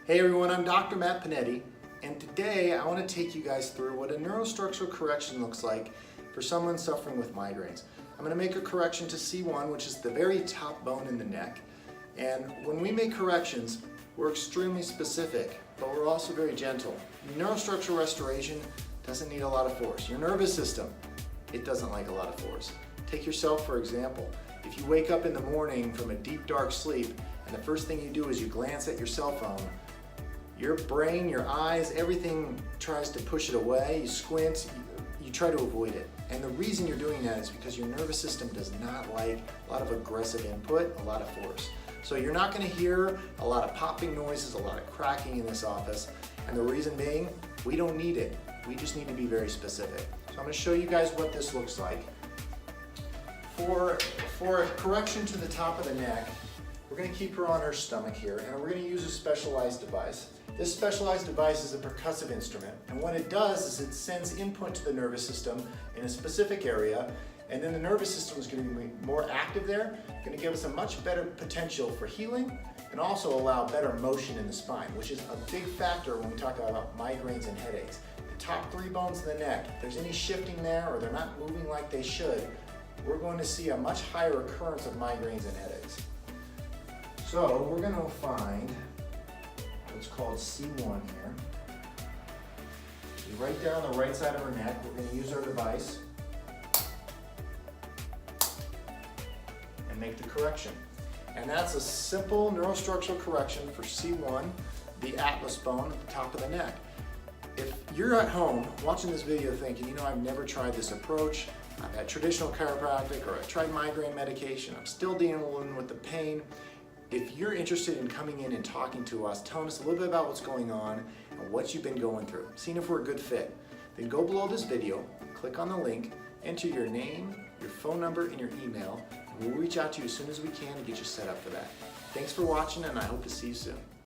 Hey everyone, I'm Dr. Matt Pennetti, and today I want to take you guys through what a neurostructural correction looks like for someone suffering with migraines. I'm going to make a correction to C1, which is the very top bone in the neck. And when we make corrections, we're extremely specific, but we're also very gentle. Neurostructural restoration doesn't need a lot of force. Your nervous system, it doesn't like a lot of force. Take yourself for example. If you wake up in the morning from a deep dark sleep and the first thing you do is you glance at your cell phone, your brain, your eyes, everything tries to push it away. You squint, you try to avoid it. And the reason you're doing that is because your nervous system does not like a lot of aggressive input, a lot of force. So you're not going to hear a lot of popping noises, a lot of cracking in this office. And the reason being, we don't need it. We just need to be very specific. So I'm going to show you guys what this looks like. For a correction to the top of the neck, we're going to keep her on her stomach here, and we're going to use a specialized device. This specialized device is a percussive instrument, and what it does is it sends input to the nervous system in a specific area, and then the nervous system is going to be more active there, going to give us a much better potential for healing, and also allow better motion in the spine, which is a big factor when we talk about migraines and headaches. The top three bones of the neck, if there's any shifting there or they're not moving like they should, we're going to see a much higher occurrence of migraines and headaches. So we're going to find what's called C1 here. Right there on the right side of her neck, we're going to use our device and make the correction. And that's a simple neurostructural correction for C1, the atlas bone at the top of the neck. If you're at home watching this video thinking, you know, I've never tried this approach, I've had traditional chiropractic or I've tried migraine medication, I'm still dealing with the pain. If you're interested in coming in and talking to us, telling us a little bit about what's going on and what you've been going through, seeing if we're a good fit, then go below this video, click on the link, enter your name, your phone number, and your email, and we'll reach out to you as soon as we can to get you set up for that. Thanks for watching, and I hope to see you soon.